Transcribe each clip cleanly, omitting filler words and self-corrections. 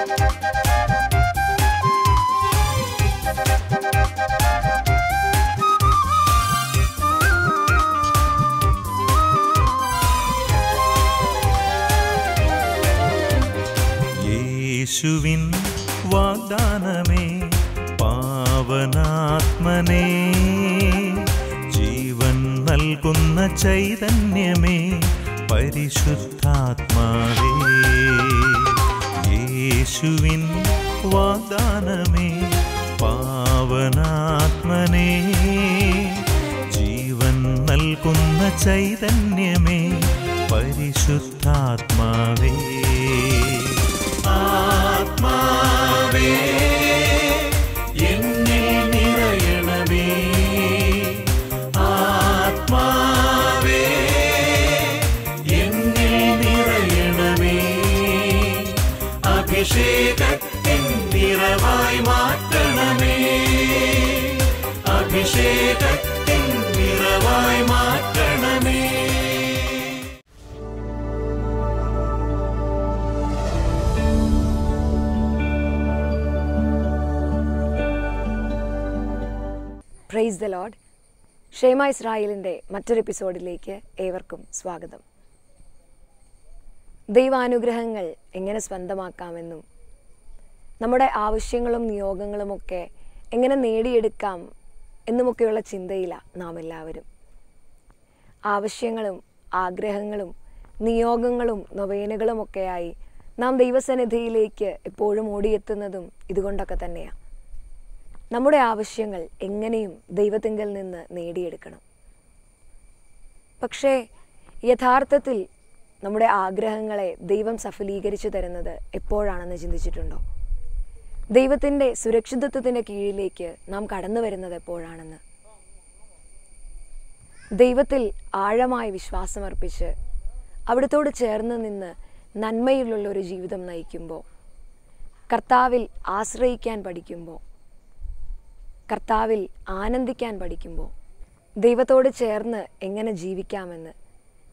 യേശുവിൻ വാഗ്ദാനമേ പാവനാത്മനേ, ജീവൻ നൽകുന്ന ചൈതന്യമേ പരിശുദ്ധാത്മാവേ. യേശുവിൻ വാഗ്ദാനമേ പാവനാത്മനേ, ജീവൻ നൽകുന്ന ചൈതന്യമേ പരിശുദ്ധാത്മാവേ. ആത്മാവേ എന്നിൽ നിറയണമേ, ആത്മാവേ എന്നിൽ നിറയണമേ, അഭിഷേകത്തിൻ നിറവായി മാറ്റണമേ, അഭിഷേകത്തിൻ നിറവായി മാറ്റണമേ. Praise the Lord. ഷേമ ഇസ്രായേലിൻ്റെ മറ്റൊരു എപ്പിസോഡിലേക്ക് ഏവർക്കും സ്വാഗതം. ദൈവാനുഗ്രഹങ്ങൾ എങ്ങനെ സ്വന്തമാക്കാമെന്നും നമ്മുടെ ആവശ്യങ്ങളും നിയോഗങ്ങളുമൊക്കെ എങ്ങനെ നേടിയെടുക്കാം എന്നുമൊക്കെയുള്ള ചിന്തയിലാണ് നാം എല്ലാവരും. ആവശ്യങ്ങളും ആഗ്രഹങ്ങളും നിയോഗങ്ങളും നൊവേനകളുമൊക്കെയായി നാം ദൈവസന്നിധിയിലേക്ക് എപ്പോഴും ഓടിയെത്തുന്നതും ഇതുകൊണ്ടൊക്കെ തന്നെയാണ്. നമ്മുടെ ആവശ്യങ്ങൾ എങ്ങനെയും ദൈവത്തിങ്കൽ നിന്ന് നേടിയെടുക്കണം. പക്ഷേ യഥാർത്ഥത്തിൽ നമ്മുടെ ആഗ്രഹങ്ങളെ ദൈവം സഫലീകരിച്ചു തരുന്നത് എപ്പോഴാണെന്ന് ചിന്തിച്ചിട്ടുണ്ടോ? ദൈവത്തിൻ്റെ സുരക്ഷിതത്വത്തിൻ്റെ കീഴിലേക്ക് നാം കടന്നു വരുന്നത് എപ്പോഴാണെന്ന്. ദൈവത്തിൽ ആഴമായി വിശ്വാസമർപ്പിച്ച് അവിടത്തോട് ചേർന്ന് നിന്ന് നന്മയിലുള്ളൊരു ജീവിതം നയിക്കുമ്പോൾ, കർത്താവിൽ ആശ്രയിക്കാൻ പഠിക്കുമ്പോൾ, കർത്താവിൽ ആനന്ദിക്കാൻ പഠിക്കുമ്പോൾ, ദൈവത്തോട് ചേർന്ന് എങ്ങനെ ജീവിക്കാമെന്ന്,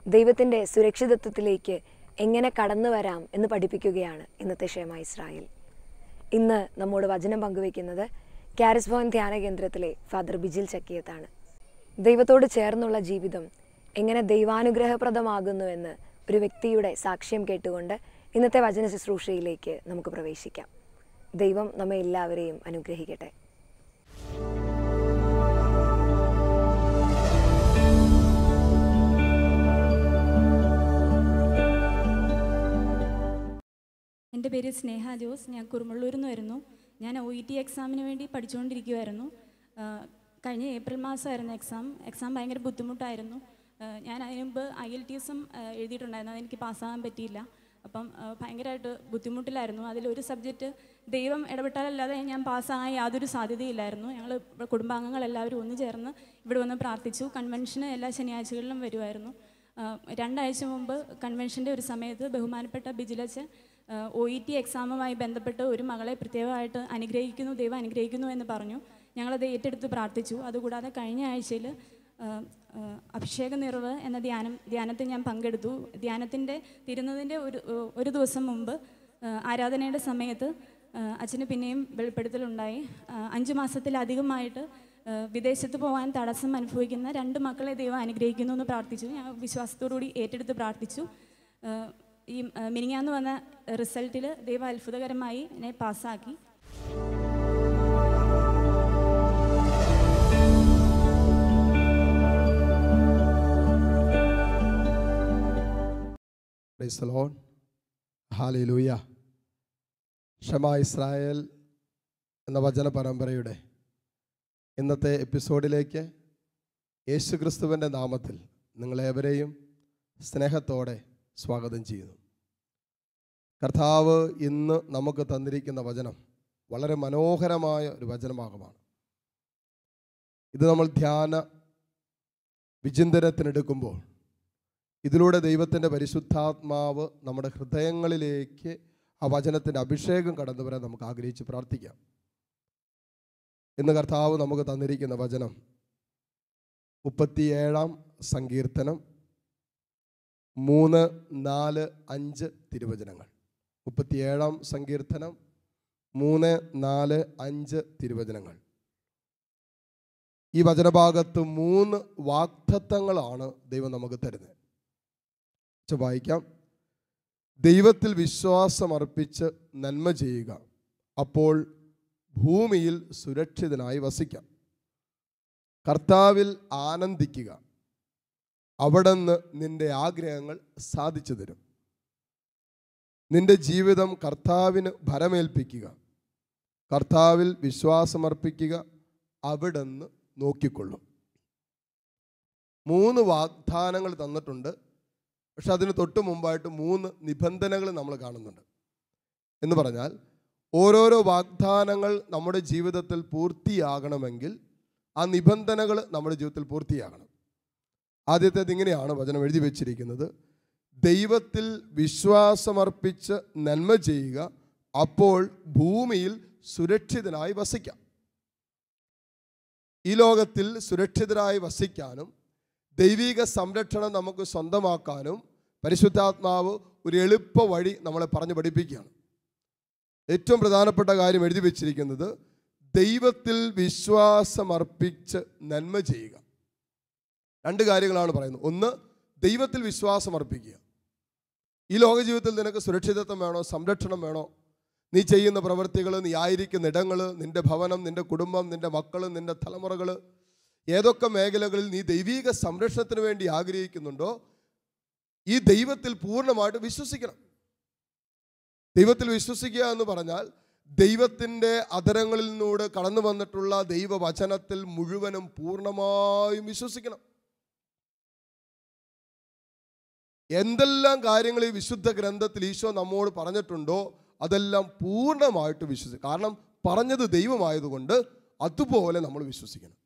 ദൈവത്തിൻ്റെ സുരക്ഷിതത്വത്തിലേക്ക് എങ്ങനെ കടന്നു വരാം എന്ന് പഠിപ്പിക്കുകയാണ് ഇന്നത്തെ ഷേമ ഇസ്രായേൽ. ഇന്ന് നമ്മോട് വചനം പങ്കുവയ്ക്കുന്നത് കാരിസ് ഭവൻ ധ്യാന കേന്ദ്രത്തിലെ ഫാദർ ബിജിൽ ചക്കിയത്താണ്. ദൈവത്തോട് ചേർന്നുള്ള ജീവിതം എങ്ങനെ ദൈവാനുഗ്രഹപ്രദമാകുന്നുവെന്ന് ഒരു വ്യക്തിയുടെ സാക്ഷ്യം കേട്ടുകൊണ്ട് ഇന്നത്തെ വചന ശുശ്രൂഷയിലേക്ക് നമുക്ക് പ്രവേശിക്കാം. ദൈവം നമ്മെ എല്ലാവരെയും അനുഗ്രഹിക്കട്ടെ. എൻ്റെ പേര് സ്നേഹ ജോസ്. ഞാൻ കുറുമള്ളൂരിൽ നിന്ന് വരുന്നു. ഞാൻ OET എക്സാമിന് വേണ്ടി പഠിച്ചുകൊണ്ടിരിക്കുമായിരുന്നു. കഴിഞ്ഞ ഏപ്രിൽ മാസമായിരുന്നു എക്സാം ഭയങ്കര ബുദ്ധിമുട്ടായിരുന്നു. ഞാൻ അതിന് മുമ്പ് IELTS എഴുതിയിട്ടുണ്ടായിരുന്നു, അതെനിക്ക് പാസ്സാകാൻ പറ്റിയില്ല. അപ്പം ഭയങ്കരമായിട്ട് ബുദ്ധിമുട്ടിലായിരുന്നു. അതിലൊരു സബ്ജക്റ്റ് ദൈവം ഇടപെട്ടാലല്ലാതെ ഞാൻ പാസ്സാകാൻ യാതൊരു സാധ്യതയില്ലായിരുന്നു. ഞങ്ങൾ കുടുംബാംഗങ്ങളെല്ലാവരും ഒന്ന് ചേർന്ന് ഇവിടെ വന്ന് പ്രാർത്ഥിച്ചു. കൺവെൻഷന് എല്ലാ ശനിയാഴ്ചകളിലും വരുമായിരുന്നു. 2 ആഴ്ച മുമ്പ് കൺവെൻഷൻ്റെ ഒരു സമയത്ത് ബഹുമാനപ്പെട്ട ബിജിലച്ചൻ OET എക്സാമുമായി ബന്ധപ്പെട്ട് ഒരു മകളെ പ്രത്യേകമായിട്ട് അനുഗ്രഹിക്കുന്നു, ദൈവം അനുഗ്രഹിക്കുന്നു എന്ന് പറഞ്ഞു. ഞങ്ങളത് ഏറ്റെടുത്ത് പ്രാർത്ഥിച്ചു. അതുകൂടാതെ കഴിഞ്ഞ ആഴ്ചയിൽ അഭിഷേക നിറവ് എന്ന ധ്യാനത്തിൽ ഞാൻ പങ്കെടുത്തു. ധ്യാനത്തിൻ്റെ തിരുന്നതിൻ്റെ ഒരു ദിവസം മുമ്പ് ആരാധനയുടെ സമയത്ത് അച്ഛന് പിന്നെയും വെളിപ്പെടുത്തലുണ്ടായി. 5 മാസത്തിലധികമായിട്ട് വിദേശത്ത് പോകാൻ തടസ്സം അനുഭവിക്കുന്ന 2 മക്കളെ ദൈവം അനുഗ്രഹിക്കുന്നു എന്ന് പ്രാർത്ഥിച്ചു. ഞാൻ വിശ്വാസത്തോടുകൂടി ഏറ്റെടുത്ത് പ്രാർത്ഥിച്ചു. ഈ മിനിങ്ങാന്ന് വന്ന റിസൾട്ടിൽ ദൈവം അത്ഭുതകരമായി എന്നെ പാസ്സാക്കി. Praise the Lord. Hallelujah. Shema Israel എന്ന വചന പരമ്പരയുടെ ഇന്നത്തെ എപ്പിസോഡിലേക്ക് യേശുക്രിസ്തുവിൻ്റെ നാമത്തിൽ നിങ്ങളേവരെയും സ്നേഹത്തോടെ സ്വാഗതം ചെയ്യുന്നു. കർത്താവ് ഇന്ന് നമുക്ക് തന്നിരിക്കുന്ന വചനം വളരെ മനോഹരമായ ഒരു വചനഭാഗമാണ്. ഇത് നമ്മൾ ധ്യാന വിചിന്തനത്തിനെടുക്കുമ്പോൾ ഇതിലൂടെ ദൈവത്തിൻ്റെ പരിശുദ്ധാത്മാവ് നമ്മുടെ ഹൃദയങ്ങളിലേക്ക് ആ വചനത്തിൻ്റെ അഭിഷേകം കടന്നു വരാൻ നമുക്ക് ആഗ്രഹിച്ച് പ്രാർത്ഥിക്കാം. ഇന്ന് കർത്താവ് നമുക്ക് തന്നിരിക്കുന്ന വചനം 37-ാം സങ്കീർത്തനം 3, 4, 5 തിരുവചനങ്ങൾ. 37-ാം സങ്കീർത്തനം 3, 4, 5 തിരുവചനങ്ങൾ. ഈ വചനഭാഗത്ത് 3 വാഗ്ദത്തങ്ങളാണ് ദൈവം നമുക്ക് തരുന്നത്. വായിക്കാം. ദൈവത്തിൽ വിശ്വാസമർപ്പിച്ച് നന്മ ചെയ്യുക, അപ്പോൾ ഭൂമിയിൽ സുരക്ഷിതനായി വസിക്കാം. കർത്താവിൽ ആനന്ദിക്കുക, അവിടുന്ന് നിന്റെ ആഗ്രഹങ്ങൾ സാധിച്ചു തരും. നിന്റെ ജീവിതം കർത്താവിന് ഭരമേൽപ്പിക്കുക, കർത്താവിൽ വിശ്വാസമർപ്പിക്കുക, അവിടുന്ന് നോക്കിക്കൊള്ളും. 3 വാഗ്ദാനങ്ങൾ തന്നിട്ടുണ്ട്. പക്ഷെ അതിന് തൊട്ട് മുമ്പായിട്ട് 3 നിബന്ധനകൾ നമ്മൾ കാണുന്നുണ്ട്. എന്ന് പറഞ്ഞാൽ ഓരോരോ വാഗ്ദാനങ്ങൾ നമ്മുടെ ജീവിതത്തിൽ പൂർത്തിയാകണമെങ്കിൽ ആ നിബന്ധനകൾ നമ്മുടെ ജീവിതത്തിൽ പൂർത്തിയാകണം. ആദ്യത്തേത് ഇങ്ങനെയാണ് വചനം എഴുതി വെച്ചിരിക്കുന്നത്: ദൈവത്തിൽ വിശ്വാസമർപ്പിച്ച് നന്മ ചെയ്യുക, അപ്പോൾ ഭൂമിയിൽ സുരക്ഷിതനായി വസിക്കാം. ഈ ലോകത്തിൽ സുരക്ഷിതരായി വസിക്കാനും ദൈവിക സംരക്ഷണം നമുക്ക് സ്വന്തമാക്കാനും പരിശുദ്ധാത്മാവ് ഒരു എളുപ്പ വഴി നമ്മളെ പറഞ്ഞു പഠിപ്പിക്കുകയാണ്. ഏറ്റവും പ്രധാനപ്പെട്ട കാര്യം എഴുതി വെച്ചിരിക്കുന്നത് ദൈവത്തിൽ വിശ്വാസമർപ്പിച്ച് നന്മ ചെയ്യുക. 2 കാര്യങ്ങളാണ് പറയുന്നത്. ഒന്ന്, ദൈവത്തിൽ വിശ്വാസമർപ്പിക്കുക. ഈ ലോക ജീവിതത്തിൽ നിനക്ക് സുരക്ഷിതത്വം വേണോ, സംരക്ഷണം വേണോ? നീ ചെയ്യുന്ന പ്രവൃത്തികൾ, നീ ആയിരിക്കുന്ന ഇടങ്ങൾ, നിൻ്റെ ഭവനം, നിൻ്റെ കുടുംബം, നിൻ്റെ മക്കൾ, നിൻ്റെ തലമുറകൾ, ഏതൊക്കെ മേഖലകളിൽ നീ ദൈവിക സംരക്ഷണത്തിന് വേണ്ടി ആഗ്രഹിക്കുന്നുണ്ടോ, ഈ ദൈവത്തിൽ പൂർണ്ണമായിട്ട് വിശ്വസിക്കണം. ദൈവത്തിൽ വിശ്വസിക്കുക എന്ന് പറഞ്ഞാൽ ദൈവത്തിൻ്റെ അധരങ്ങളിൽ നിന്നൂടെ കടന്നു വന്നിട്ടുള്ള ദൈവവചനത്തിൽ മുഴുവനും പൂർണ്ണമായും വിശ്വസിക്കണം. എന്തെല്ലാം കാര്യങ്ങൾ ഈ വിശുദ്ധ ഗ്രന്ഥത്തിൽ ഈശോ നമ്മോട് പറഞ്ഞിട്ടുണ്ടോ അതെല്ലാം പൂർണ്ണമായിട്ട് വിശ്വസിക്കണം. കാരണം പറഞ്ഞത് ദൈവമായതുകൊണ്ട് അതുപോലെ നമ്മൾ വിശ്വസിക്കണം.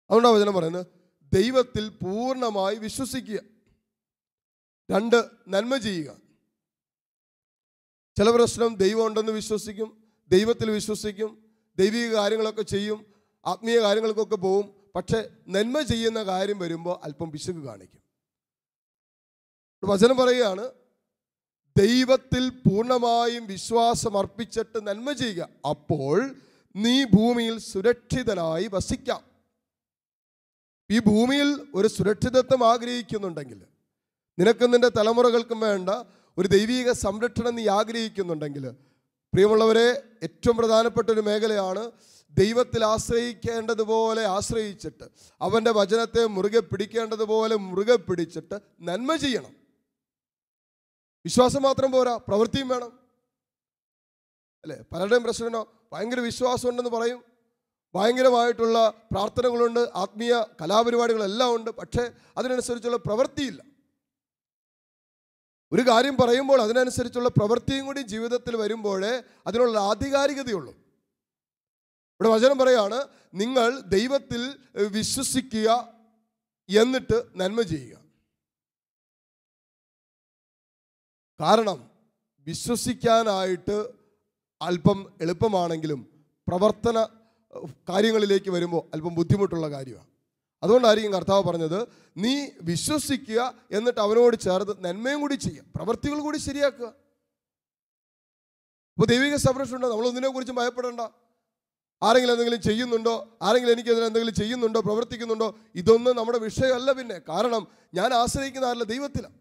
അതുകൊണ്ടാണ് വചനം പറയുന്നത് ദൈവത്തിൽ പൂർണ്ണമായി വിശ്വസിക്കുക. 2, നന്മ ചെയ്യുക. ചില പ്രശ്നം ദൈവം ഉണ്ടെന്ന് വിശ്വസിക്കും, ദൈവത്തിൽ വിശ്വസിക്കും, ദൈവിക കാര്യങ്ങളൊക്കെ ചെയ്യും, ആത്മീയ കാര്യങ്ങൾക്കൊക്കെ പോവും. പക്ഷെ നന്മ ചെയ്യുന്ന കാര്യം വരുമ്പോൾ അല്പം പിശുക്ക് കാണിക്കും. വചനം പറയുകയാണ് ദൈവത്തിൽ പൂർണ്ണമായും വിശ്വാസം അർപ്പിച്ചിട്ട് നന്മ ചെയ്യുക, അപ്പോൾ നീ ഭൂമിയിൽ സുരക്ഷിതനായി വസിക്കാം. ഈ ഭൂമിയിൽ ഒരു സുരക്ഷിതത്വം ആഗ്രഹിക്കുന്നുണ്ടെങ്കിൽ, നിനക്കും നിൻ്റെ തലമുറകൾക്കും വേണ്ട ഒരു ദൈവിക സംരക്ഷണം നീ ആഗ്രഹിക്കുന്നുണ്ടെങ്കിൽ, പ്രിയമുള്ളവരെ, ഏറ്റവും പ്രധാനപ്പെട്ട ഒരു മേഖലയാണ് ദൈവത്തിൽ ആശ്രയിക്കേണ്ടതുപോലെ ആശ്രയിച്ചിട്ട് അവൻ്റെ വചനത്തെ മുറുകെ പിടിക്കേണ്ടതുപോലെ മുറുകെ പിടിച്ചിട്ട് നന്മ ചെയ്യണം. വിശ്വാസം മാത്രം പോരാ, പ്രവൃത്തിയും വേണം. അല്ലേ? പലരുടെയും പ്രശ്നമോ ഭയങ്കര വിശ്വാസമുണ്ടെന്ന് പറയും, ഭയങ്കരമായിട്ടുള്ള പ്രാർത്ഥനകളുണ്ട്, ആത്മീയ കലാപരിപാടികളെല്ലാം ഉണ്ട്, പക്ഷേ അതിനനുസരിച്ചുള്ള പ്രവൃത്തിയില്ല. ഒരു കാര്യം പറയുമ്പോൾ അതിനനുസരിച്ചുള്ള പ്രവൃത്തിയും കൂടി ജീവിതത്തിൽ വരുമ്പോഴേ അതിനുള്ള ആധികാരികതയുള്ളൂ. ഇവിടെ വചനം പറയാണ് നിങ്ങൾ ദൈവത്തിൽ വിശ്വസിക്കുക, എന്നിട്ട് നന്മ ചെയ്യുക. കാരണം വിശ്വസിക്കാനായിട്ട് അല്പം എളുപ്പമാണെങ്കിലും പ്രവർത്തന കാര്യങ്ങളിലേക്ക് വരുമ്പോൾ അല്പം ബുദ്ധിമുട്ടുള്ള കാര്യമാണ്. അതുകൊണ്ടായിരിക്കും കർത്താവ് പറഞ്ഞത് നീ വിശ്വസിക്കുക, എന്നിട്ട് അവനോട് ചേർത്ത് നന്മയും കൂടി ചെയ്യുക, പ്രവൃത്തികൾ കൂടി ശരിയാക്കുക. അപ്പോൾ ദൈവിക സംരക്ഷണം ഉണ്ടോ? നമ്മളൊന്നിനെ കുറിച്ചും ഭയപ്പെടേണ്ട. ആരെങ്കിലും എന്തെങ്കിലും ചെയ്യുന്നുണ്ടോ, ആരെങ്കിലും എനിക്കെതിരെ എന്തെങ്കിലും ചെയ്യുന്നുണ്ടോ, പ്രവർത്തിക്കുന്നുണ്ടോ, ഇതൊന്നും നമ്മുടെ വിഷയമല്ല. പിന്നെ കാരണം ഞാൻ ആശ്രയിക്കുന്ന ആരല്ല, ദൈവത്തിലാണ്.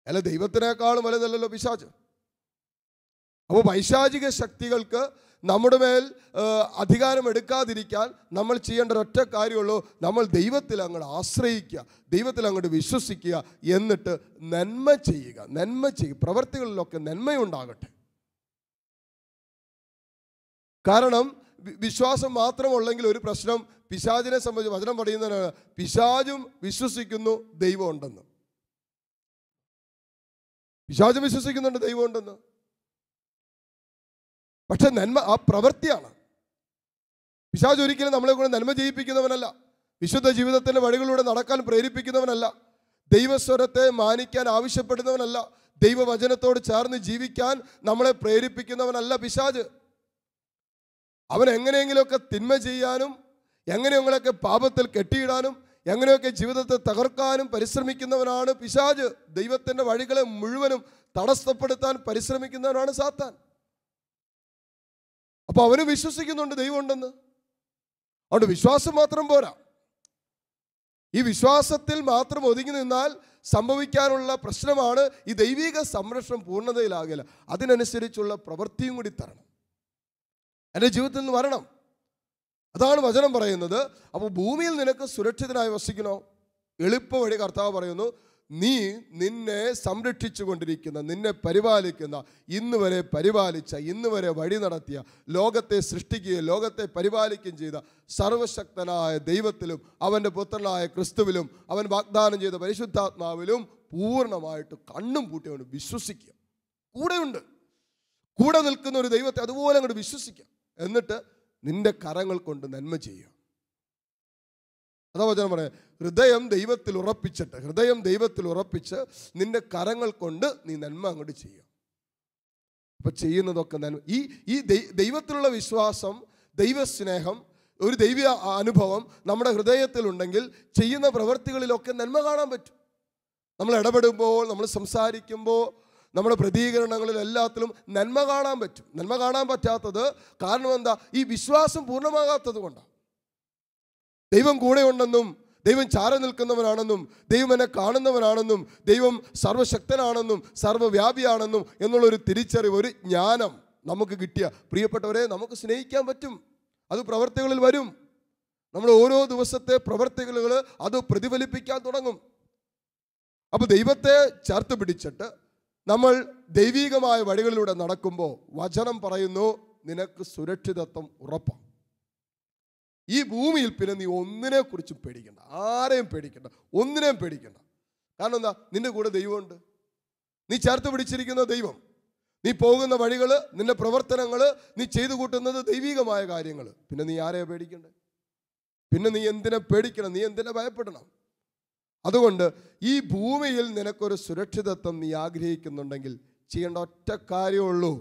അല്ല, ദൈവത്തിനേക്കാളും വലുതല്ലല്ലോ പിശാച്. അപ്പോൾ പൈശാചിക ശക്തികൾക്ക് നമ്മുടെ മേൽ അധികാരം എടുക്കാതിരിക്കാൻ നമ്മൾ ചെയ്യേണ്ട ഒരൊറ്റ കാര്യമുള്ളൂ, നമ്മൾ ദൈവത്തിൽ അങ്ങോട്ട് ആശ്രയിക്കുക, ദൈവത്തിൽ അങ്ങോട്ട് വിശ്വസിക്കുക, എന്നിട്ട് നന്മ ചെയ്യുക. നന്മ ചെയ്യുക, പ്രവൃത്തികളിലൊക്കെ നന്മയുണ്ടാകട്ടെ. കാരണം വിശ്വാസം മാത്രമുള്ളെങ്കിൽ ഒരു പ്രശ്നം പിശാചിനെ സംബന്ധിച്ച് വചനം പറയുന്നതിനാണ് പിശാചും വിശ്വസിക്കുന്നു ദൈവം ഉണ്ടെന്ന്. പിശാചും വിശ്വസിക്കുന്നുണ്ട് ദൈവം ഉണ്ടെന്ന്. പക്ഷെ നന്മ ആ പ്രവൃത്തിയാണ്. പിശാച് ഒരിക്കലും നമ്മളെ കൊണ്ട് നന്മ ചെയ്യിപ്പിക്കുന്നവനല്ല, വിശുദ്ധ ജീവിതത്തിൻ്റെ വഴികളിലൂടെ നടക്കാൻ പ്രേരിപ്പിക്കുന്നവനല്ല, ദൈവസ്വരത്തെ മാനിക്കാൻ ആവശ്യപ്പെടുന്നവനല്ല, ദൈവവചനത്തോട് ചേർന്ന് ജീവിക്കാൻ നമ്മളെ പ്രേരിപ്പിക്കുന്നവനല്ല പിശാച്. അവൻ എങ്ങനെയെങ്കിലുമൊക്കെ തിന്മ ചെയ്യാനും എങ്ങനെയെങ്കിലൊക്കെ പാപത്തിൽ കെട്ടിയിടാനും എങ്ങനെയൊക്കെ ജീവിതത്തെ തകർക്കാനും പരിശ്രമിക്കുന്നവനാണ് പിശാച്. ദൈവത്തിൻ്റെ വഴികളെ മുഴുവനും തടസ്സപ്പെടുത്താൻ പരിശ്രമിക്കുന്നവനാണ് സാത്താൻ. അപ്പോൾ അവന് വിശ്വസിക്കുന്നുണ്ട് ദൈവം ഉണ്ടെന്ന്. അതുകൊണ്ട് വിശ്വാസം മാത്രം പോരാ. ഈ വിശ്വാസത്തിൽ മാത്രം ഒതുങ്ങി നിന്നാൽ സംഭവിക്കാനുള്ള പ്രശ്നമാണ് ഈ ദൈവിക സംരക്ഷണം പൂർണ്ണതയിലാകില്ല. അതിനനുസരിച്ചുള്ള പ്രവൃത്തിയും കൂടി തരണം, എൻ്റെ ജീവിതത്തിൽ നിന്ന് വരണം. അതാണ് വചനം പറയുന്നത്. അപ്പോൾ ഭൂമിയിൽ നിനക്ക് സുരക്ഷിതനായി വസിക്കണോ? എളുപ്പ വഴി കർത്താവ് പറയുന്നു, നീ നിന്നെ സംരക്ഷിച്ചു കൊണ്ടിരിക്കുന്ന, നിന്നെ പരിപാലിക്കുന്ന, ഇന്ന് വരെ പരിപാലിച്ച, ഇന്ന് വരെ വഴി നടത്തിയ, ലോകത്തെ സൃഷ്ടിക്കുകയും ലോകത്തെ പരിപാലിക്കുകയും ചെയ്ത സർവശക്തനായ ദൈവത്തിലും അവൻ്റെ പുത്രനായ ക്രിസ്തുവിലും അവൻ വാഗ്ദാനം ചെയ്ത പരിശുദ്ധാത്മാവിലും പൂർണ്ണമായിട്ട് കണ്ണും പൂട്ടിയവന് വിശ്വസിക്കുക. കൂടെയുണ്ട്, കൂടെ നിൽക്കുന്ന ഒരു ദൈവത്തെ അതുപോലെ അങ്ങോട്ട് വിശ്വസിക്കുക. എന്നിട്ട് നിന്റെ കരങ്ങൾ കൊണ്ട് നന്മ ചെയ്യുക. അതാ വചനം പറയാം, ഹൃദയം ദൈവത്തിൽ ഉറപ്പിച്ച് നിന്റെ കരങ്ങൾ കൊണ്ട് നീ നന്മ അങ്ങോട്ട് ചെയ്യുക. അപ്പൊ ചെയ്യുന്നതൊക്കെ നന്മ. ഈ ദൈവത്തിലുള്ള വിശ്വാസം, ദൈവസ്നേഹം, ഒരു ദൈവ അനുഭവം നമ്മുടെ ഹൃദയത്തിലുണ്ടെങ്കിൽ ചെയ്യുന്ന പ്രവൃത്തികളിലൊക്കെ നന്മ കാണാൻ പറ്റും. നമ്മൾ ഇടപെടുമ്പോൾ, നമ്മൾ സംസാരിക്കുമ്പോൾ, നമ്മുടെ പ്രതികരണങ്ങളിൽ എല്ലാത്തിലും നന്മ കാണാൻ പറ്റും. നന്മ കാണാൻ പറ്റാത്തത് കാരണം എന്താ? ഈ വിശ്വാസം പൂർണ്ണമാകാത്തത് കൊണ്ടാണ്. ദൈവം കൂടെ ഉണ്ടെന്നും, ദൈവം ചാരി നിൽക്കുന്നവനാണെന്നും, ദൈവം എന്നെ കാണുന്നവനാണെന്നും, ദൈവം സർവശക്തനാണെന്നും സർവ്വവ്യാപിയാണെന്നും എന്നുള്ളൊരു തിരിച്ചറിവ്, ഒരു ജ്ഞാനം നമുക്ക് കിട്ടിയ പ്രിയപ്പെട്ടവരെ, നമുക്ക് സ്നേഹിക്കാൻ പറ്റും. അത് പ്രവർത്തികളിൽ വരും. നമ്മൾ ഓരോ ദിവസത്തെ പ്രവർത്തികൾ അത് പ്രതിഫലിപ്പിക്കാൻ തുടങ്ങും. അപ്പോൾ ദൈവത്തെ ചേർത്ത് പിടിച്ചിട്ട് നമ്മൾ ദൈവികമായ വഴികളിലൂടെ നടക്കുമ്പോൾ വചനം പറയുന്നു, നിനക്ക് സുരക്ഷിതത്വം ഉറപ്പാണ്. ഈ ഭൂമിയിൽ പിന്നെ നീ ഒന്നിനെ കുറിച്ചും പേടിക്കണ്ട, ആരെയും പേടിക്കണ്ട, ഒന്നിനെയും പേടിക്കണ്ട. കാരണം എന്താ? നിന്റെ കൂടെ ദൈവമുണ്ട്. നീ ചേർത്ത് പിടിച്ചിരിക്കുന്ന ദൈവം. നീ പോകുന്ന വഴികൾ, നിന്റെ പ്രവർത്തനങ്ങൾ, നീ ചെയ്തു കൂട്ടുന്നത് ദൈവികമായ കാര്യങ്ങൾ. പിന്നെ നീ ആരെയാ പേടിക്കണ്ടേ? പിന്നെ നീ എന്തിനെ പേടിക്കണം? നീ എന്തിനെ ഭയപ്പെടണം? അതുകൊണ്ട് ഈ ഭൂമിയിൽ നിനക്കൊരു സുരക്ഷിതത്വം നീ ആഗ്രഹിക്കുന്നുണ്ടെങ്കിൽ ചെയ്യേണ്ട ഒറ്റ കാര്യമുള്ളൂ,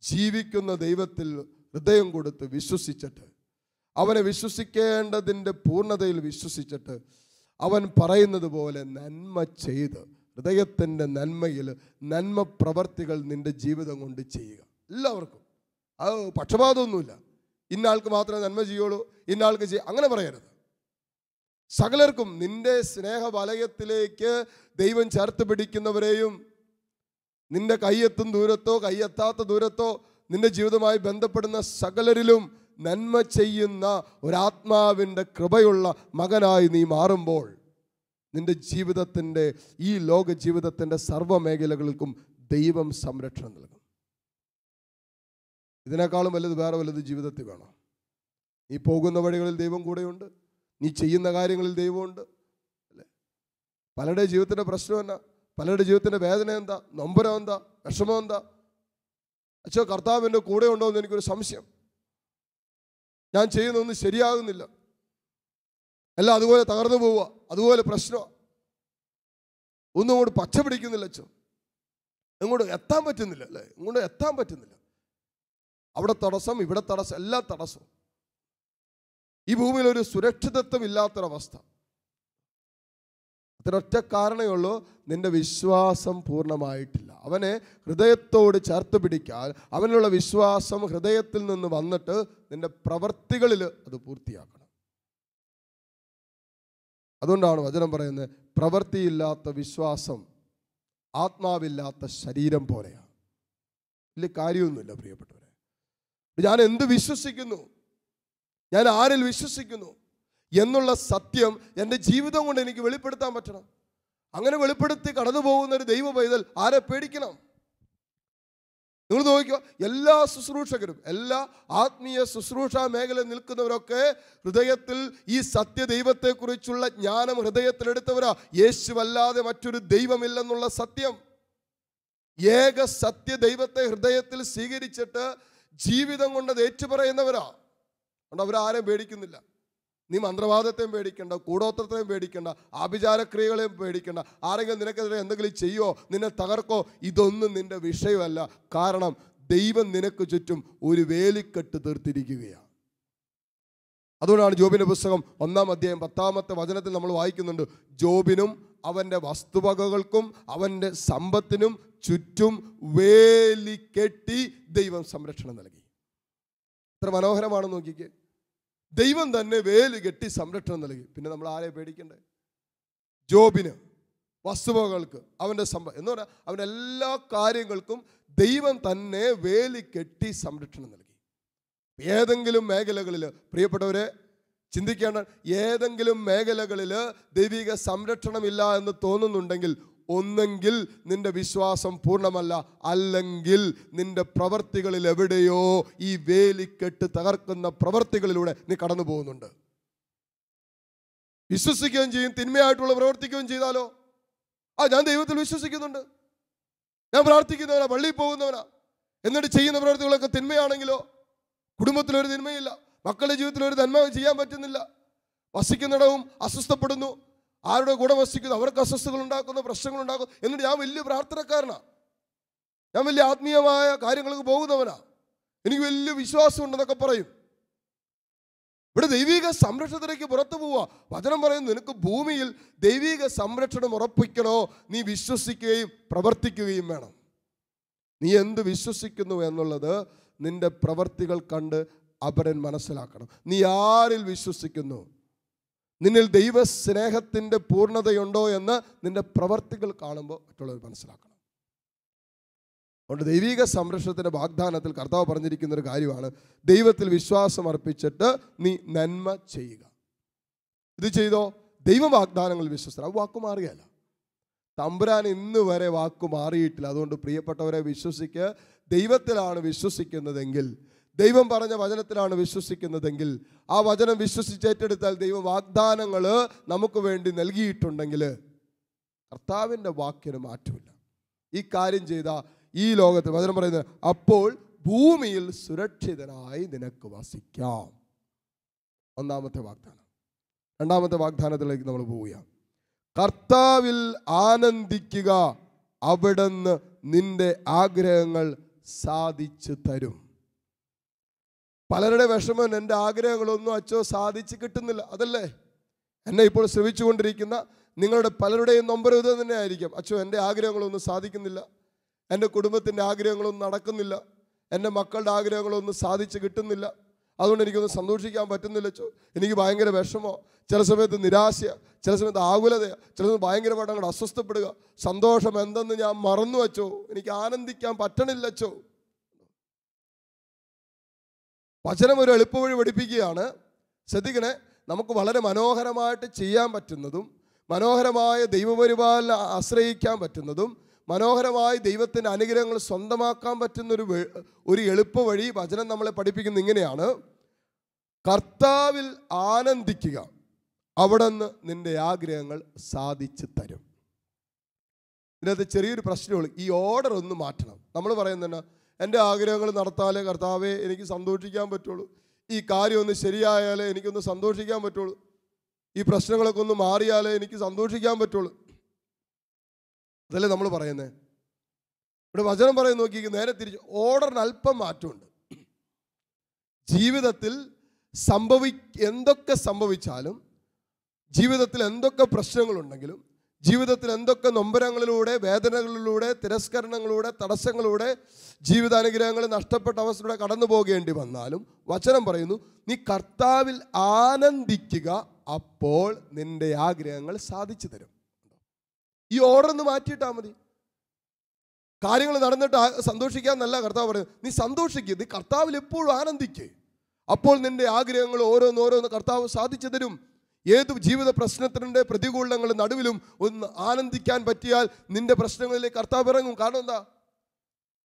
ജീവിക്കുന്ന ദൈവത്തിൽ ഹൃദയം കൊടുത്ത് വിശ്വസിച്ചിട്ട്, അവനെ വിശ്വസിക്കേണ്ടതിൻ്റെ പൂർണ്ണതയിൽ വിശ്വസിച്ചിട്ട്, അവൻ പറയുന്നത് പോലെ നന്മ ചെയ്ത് ഹൃദയത്തിൻ്റെ നന്മയിൽ നന്മ പ്രവർത്തികൾ നിൻ്റെ ജീവിതം കൊണ്ട് ചെയ്യുക. എല്ലാവർക്കും അത് പക്ഷപാതമൊന്നുമില്ല. ഇന്നാൾക്ക് മാത്രമേ നന്മ ചെയ്യുള്ളൂ, ഇന്നാൾക്ക് അങ്ങനെ പറയരുത്. സകലർക്കും നിന്റെ സ്നേഹവലയത്തിലേക്ക് ദൈവം ചേർത്ത് പിടിക്കുന്നവരെയും, നിന്റെ കയ്യെത്തും ദൂരത്തോ കയ്യെത്താത്ത ദൂരത്തോ നിന്റെ ജീവിതവുമായി ബന്ധപ്പെടുന്ന സകലരിലും നന്മ ചെയ്യുന്ന ഒരാത്മാവിൻ്റെ കൃപയുള്ള മകനായി നീ മാറുമ്പോൾ നിന്റെ ജീവിതത്തിൻ്റെ, ഈ ലോക ജീവിതത്തിൻ്റെ സർവ്വ മേഖലകൾക്കും ദൈവം സംരക്ഷണം നൽകും. ഇതിനേക്കാളും വലുത് വേറെ വലുത് ജീവിതത്തിൽ വേണം. നീ പോകുന്ന വഴികളിൽ ദൈവം കൂടെയുണ്ട്, നീ ചെയ്യുന്ന കാര്യങ്ങളിൽ ദൈവമുണ്ട്, അല്ലേ? പലരുടെ ജീവിതത്തിൻ്റെ പ്രശ്നം എന്നാ? പലരുടെ ജീവിതത്തിൻ്റെ വേദന എന്താ? നൊമ്പരം എന്താ? വിഷമം എന്താ? അച്ഛോ, കർത്താവ് എൻ്റെ കൂടെ ഉണ്ടോ എന്ന് എനിക്കൊരു സംശയം. ഞാൻ ചെയ്യുന്നൊന്നും ശരിയാകുന്നില്ല, എല്ലാം അതുപോലെ തകർന്നു പോവുക, അതുപോലെ പ്രശ്നമാണ്, ഒന്നും അങ്ങോട്ട് പച്ച പിടിക്കുന്നില്ല അച്ഛോ, ഇങ്ങോട്ട് എത്താൻ പറ്റുന്നില്ല, അല്ലേ? ഇങ്ങോട്ട് എത്താൻ പറ്റുന്നില്ല. അവിടെ തടസ്സം, ഇവിടെ തടസ്സം, എല്ലാ തടസ്സവും. ഈ ഭൂമിയിൽ ഒരു സുരക്ഷിതത്വം ഇല്ലാത്തൊരവസ്ഥ. അതിനൊറ്റ കാരണമേ ഉള്ളൂ, നിന്റെ വിശ്വാസം പൂർണ്ണമായിട്ടില്ല. അവനെ ഹൃദയത്തോട് ചേർത്ത് പിടിക്കാൻ, അവനുള്ള വിശ്വാസം ഹൃദയത്തിൽ നിന്ന് വന്നിട്ട് നിന്റെ പ്രവർത്തികളിൽ അത് പൂർത്തിയാക്കണം. അതുകൊണ്ടാണ് വചനം പറയുന്നത്, പ്രവൃത്തിയില്ലാത്ത വിശ്വാസം ആത്മാവില്ലാത്ത ശരീരം പോലെയാണ്. വലിയ കാര്യമൊന്നുമില്ല പ്രിയപ്പെട്ടവരെ. ഞാൻ എന്ത് വിശ്വസിക്കുന്നു, ഞാൻ ആരിൽ വിശ്വസിക്കുന്നു എന്നുള്ള സത്യം എൻ്റെ ജീവിതം കൊണ്ട് എനിക്ക് വെളിപ്പെടുത്താൻ പറ്റണം. അങ്ങനെ വെളിപ്പെടുത്തി കടന്നു പോകുന്ന ഒരു ദൈവ പൈതൽ ആരെ പേടിക്കണം? നിങ്ങൾ നോക്കിക്കോ, എല്ലാ ശുശ്രൂഷകരും, എല്ലാ ആത്മീയ ശുശ്രൂഷ മേഖലയിൽ നിൽക്കുന്നവരൊക്കെ ഹൃദയത്തിൽ ഈ സത്യദൈവത്തെക്കുറിച്ചുള്ള ജ്ഞാനം ഹൃദയത്തിലെടുത്തവരാ. യേശുവല്ലാതെ മറ്റൊരു ദൈവമില്ലെന്നുള്ള സത്യം, ഏക സത്യദൈവത്തെ ഹൃദയത്തിൽ സ്വീകരിച്ചിട്ട് ജീവിതം കൊണ്ട് അത് ഏറ്റുപറയുന്നവരാ. അതുകൊണ്ട് അവരാരെയും പേടിക്കുന്നില്ല. നീ മന്ത്രവാദത്തെയും പേടിക്കണ്ട, കൂടോത്രത്തെയും പേടിക്കണ്ട, ആഭിചാരക്രിയകളെയും പേടിക്കണ്ട. ആരെങ്കിലും നിനക്കെതിരെ എന്തെങ്കിലും ചെയ്യോ, നിന്നെ തകർക്കോ, ഇതൊന്നും നിന്റെ വിഷയമല്ല. കാരണം ദൈവം നിനക്ക് ചുറ്റും ഒരു വേലിക്കെട്ട് തീർത്തിരിക്കുകയാണ്. അതുകൊണ്ടാണ് ജോബിൻ്റെ പുസ്തകം 1-ാം അധ്യായം 10-ാമത്തെ വചനത്തിൽ നമ്മൾ വായിക്കുന്നുണ്ട്, ജോബിനും അവൻ്റെ വസ്തുവകകൾക്കും അവൻ്റെ സമ്പത്തിനും ചുറ്റും വേലി കെട്ടി ദൈവം സംരക്ഷണം നൽകി. എത്ര മനോഹരമാണെന്ന് നോക്കിക്കേ. ദൈവം തന്നെ വേലി കെട്ടി സംരക്ഷണം നൽകി. പിന്നെ നമ്മൾ ആരെ പേടിക്കണ്ടേ? ജോബിന് വസ്തുവകകൾക്ക് അവൻ്റെ എന്ന് പറഞ്ഞാൽ അവൻ്റെ എല്ലാ കാര്യങ്ങൾക്കും ദൈവം തന്നെ വേലി കെട്ടി സംരക്ഷണം നൽകി. ഏതെങ്കിലും മേഖലകളിൽ പ്രിയപ്പെട്ടവരെ ചിന്തിക്കേണ്ട, ഏതെങ്കിലും മേഖലകളിൽ ദൈവിക സംരക്ഷണമില്ല എന്ന് തോന്നുന്നുണ്ടെങ്കിൽ ഒന്നെങ്കിൽ നിന്റെ വിശ്വാസം പൂർണ്ണമല്ല, അല്ലെങ്കിൽ നിന്റെ പ്രവർത്തികളിൽ എവിടെയോ ഈ വേലിക്കെട്ട് തകർക്കുന്ന പ്രവർത്തികളിലൂടെ നീ കടന്നു പോകുന്നുണ്ട്. വിശ്വസിക്കുകയും ചെയ്യും, തിന്മയായിട്ടുള്ള പ്രവർത്തിക്കുകയും ചെയ്താലോ? ഞാൻ ദൈവത്തിൽ വിശ്വസിക്കുന്നുണ്ട്, ഞാൻ പ്രാർത്ഥിക്കുന്നവനാ, പള്ളിയിൽ പോകുന്നവനാ, എന്നിട്ട് ചെയ്യുന്ന പ്രവർത്തികളൊക്കെ തിന്മയാണെങ്കിലോ? കുടുംബത്തിലൊരു തിന്മയില്ല, മക്കളുടെ ജീവിതത്തിൽ ഒരു നന്മ ചെയ്യാൻ പറ്റുന്നില്ല, വസിക്കുന്നിടവും അസ്വസ്ഥപ്പെടുന്നു, ആരുടെ കൂടെ വസിക്കുന്നു അവർക്ക് അസ്വസ്ഥകൾ ഉണ്ടാക്കുന്നു, പ്രശ്നങ്ങൾ ഉണ്ടാക്കുന്നു, എന്നിട്ട് ഞാൻ വലിയ പ്രാർത്ഥനക്കാരനാണ്, ഞാൻ വലിയ ആത്മീയമായ കാര്യങ്ങൾക്ക് പോകുന്നവനാ, എനിക്ക് വലിയ വിശ്വാസമുണ്ടെന്നൊക്കെ പറയും. ഇവിടെ ദൈവിക സംരക്ഷണത്തിലേക്ക് പുറത്തു പോവുക. വചനം പറയുന്നു, നിനക്ക് ഭൂമിയിൽ ദൈവിക സംരക്ഷണം ഉറപ്പിക്കണോ, നീ വിശ്വസിക്കുകയും പ്രവർത്തിക്കുകയും വേണം. നീ എന്ത് വിശ്വസിക്കുന്നു എന്നുള്ളത് നിന്റെ പ്രവർത്തികൾ കണ്ട് അപരൻ മനസ്സിലാക്കണം. നീ ആരിൽ വിശ്വസിക്കുന്നു, നിന്നിൽ ദൈവസ്നേഹത്തിൻ്റെ പൂർണ്ണതയുണ്ടോ എന്ന് നിന്റെ പ്രവർത്തികൾ കാണുമ്പോൾ മറ്റുള്ളവർ മനസ്സിലാക്കണം. അതുകൊണ്ട് ദൈവിക സംരക്ഷണത്തിൻ്റെ വാഗ്ദാനത്തിൽ കർത്താവ് പറഞ്ഞിരിക്കുന്ന ഒരു കാര്യമാണ്, ദൈവത്തിൽ വിശ്വാസം അർപ്പിച്ചിട്ട് നീ നന്മ ചെയ്യുക. ഇത് ചെയ്തോ, ദൈവ വാഗ്ദാനങ്ങളിൽ വിശ്വസിക്കണം. അത് വാക്കു മാറിയല്ല, തമ്പുരാൻ ഇന്ന് വരെ വാക്കു മാറിയിട്ടില്ല. അതുകൊണ്ട് പ്രിയപ്പെട്ടവരെ, വിശ്വസിക്കുക. ദൈവത്തിലാണ് വിശ്വസിക്കുന്നതെങ്കിൽ, ദൈവം പറഞ്ഞ വചനത്തിലാണ് വിശ്വസിക്കുന്നതെങ്കിൽ, ആ വചനം വിശ്വസിച്ചേറ്റെടുത്താൽ ദൈവ വാഗ്ദാനങ്ങൾ നമുക്ക് വേണ്ടി നൽകിയിട്ടുണ്ടെങ്കിൽ കർത്താവിൻ്റെ വാക്കിന് മാറ്റമില്ല. ഈ കാര്യം ചെയ്ത ഈ ലോകത്ത് വചനം പറയുന്നത്, അപ്പോൾ ഭൂമിയിൽ സുരക്ഷിതനായി നിനക്ക് വസിക്കാം. ഒന്നാമത്തെ വാഗ്ദാനം. രണ്ടാമത്തെ വാഗ്ദാനത്തിലേക്ക് നമ്മൾ പോവുകയാണ്. കർത്താവിൽ ആനന്ദിക്കുക, അവിടുന്ന് നിന്റെ ആഗ്രഹങ്ങൾ സാധിച്ചു തരും. പലരുടെ വിഷമം, എൻ്റെ ആഗ്രഹങ്ങളൊന്നും അച്ചോ സാധിച്ച് കിട്ടുന്നില്ല. അതല്ലേ എന്നെ ഇപ്പോൾ ശ്രമിച്ചുകൊണ്ടിരിക്കുന്ന നിങ്ങളുടെ പലരുടെയും നൊമ്പരം ഇത് തന്നെ ആയിരിക്കും. അച്ചോ, എൻ്റെ ആഗ്രഹങ്ങളൊന്നും സാധിക്കുന്നില്ല, എൻ്റെ കുടുംബത്തിൻ്റെ ആഗ്രഹങ്ങളൊന്നും നടക്കുന്നില്ല, എൻ്റെ മക്കളുടെ ആഗ്രഹങ്ങളൊന്നും സാധിച്ച് കിട്ടുന്നില്ല, അതുകൊണ്ട് എനിക്കൊന്നും സന്തോഷിക്കാൻ പറ്റുന്നില്ല അച്ചോ, എനിക്ക് ഭയങ്കര വിഷമോ, ചില സമയത്ത് നിരാശ, ചില സമയത്ത് ആകുലതയാണ്, ചില സമയത്ത് ഭയങ്കരമായിട്ട് അങ്ങോട്ട് അസ്വസ്ഥപ്പെടുക, സന്തോഷം എന്തെന്ന് ഞാൻ മറന്നു വച്ചോ, എനിക്ക് ആനന്ദിക്കാൻ പറ്റണില്ല അച്ചോ. വചനം ഒരു എളുപ്പവഴി പഠിപ്പിക്കുകയാണ്. ശ്രദ്ധിക്കണേ, നമുക്ക് വളരെ മനോഹരമായിട്ട് ചെയ്യാൻ പറ്റുന്നതും മനോഹരമായ ദൈവപരിപാലന ആശ്രയിക്കാൻ പറ്റുന്നതും മനോഹരമായി ദൈവത്തിൻ്റെ അനുഗ്രഹങ്ങൾ സ്വന്തമാക്കാൻ പറ്റുന്നൊരു എളുപ്പ വഴി വചനം നമ്മളെ പഠിപ്പിക്കുന്നത് ഇങ്ങനെയാണ്: കർത്താവിൽ ആനന്ദിക്കുക, അവിടുന്ന് നിന്റെ ആഗ്രഹങ്ങൾ സാധിച്ചു തരും. ഇതിനകത്ത് ചെറിയൊരു പ്രശ്നമുള്ളൂ, ഈ ഓർഡർ ഒന്ന് മാറ്റണം. നമ്മൾ പറയുന്നത് എൻ്റെ ആഗ്രഹങ്ങൾ നടത്താലേ കർത്താവെ എനിക്ക് സന്തോഷിക്കാൻ പറ്റുള്ളൂ, ഈ കാര്യം ഒന്ന് ശരിയായാലേ എനിക്കൊന്ന് സന്തോഷിക്കാൻ പറ്റുള്ളൂ, ഈ പ്രശ്നങ്ങളൊക്കെ ഒന്ന് മാറിയാലേ എനിക്ക് സന്തോഷിക്കാൻ പറ്റുള്ളൂ. അതല്ലേ നമ്മൾ പറയുന്നത്. ഇവിടെ വചനം പറയുന്ന നോക്കി, നേരെ തിരിച്ച് ഓർഡറിന് അല്പം മാറ്റമുണ്ട്. ജീവിതത്തിൽ എന്തൊക്കെ സംഭവിച്ചാലും, ജീവിതത്തിൽ എന്തൊക്കെ പ്രശ്നങ്ങളുണ്ടെങ്കിലും, ജീവിതത്തിൽ എന്തൊക്കെ നൊമ്പരങ്ങളിലൂടെ, വേദനകളിലൂടെ, തിരസ്കരണങ്ങളിലൂടെ, തടസ്സങ്ങളിലൂടെ, ജീവിതാനുഗ്രഹങ്ങൾ നഷ്ടപ്പെട്ട അവസ്ഥയിലൂടെ കടന്നു പോകേണ്ടി വന്നാലും വചനം പറയുന്നു, നീ കർത്താവിൽ ആനന്ദിക്കുക, അപ്പോൾ നിന്റെ ആഗ്രഹങ്ങൾ സാധിച്ചു തരും. ഈ ഓർഡർ ഒന്ന് മാറ്റിയിട്ടാൽ മതി. കാര്യങ്ങൾ നടന്നിട്ട് സന്തോഷിക്കാന്നല്ല കർത്താവ് പറയുന്നത്, നീ സന്തോഷിക്കുക, നീ കർത്താവിൽ എപ്പോഴും ആനന്ദിക്കുക, അപ്പോൾ നിന്റെ ആഗ്രഹങ്ങൾ ഓരോന്നോരോന്ന് കർത്താവ് സാധിച്ചു തരും. ഏത് ജീവിത പ്രശ്നത്തിൻ്റെ പ്രതികൂലങ്ങളുടെ നടുവിലും ഒന്ന് ആനന്ദിക്കാൻ പറ്റിയാൽ നിന്റെ പ്രശ്നങ്ങളിലേക്ക് കർത്താവ് ഇറങ്ങും. കാരണം എന്താ?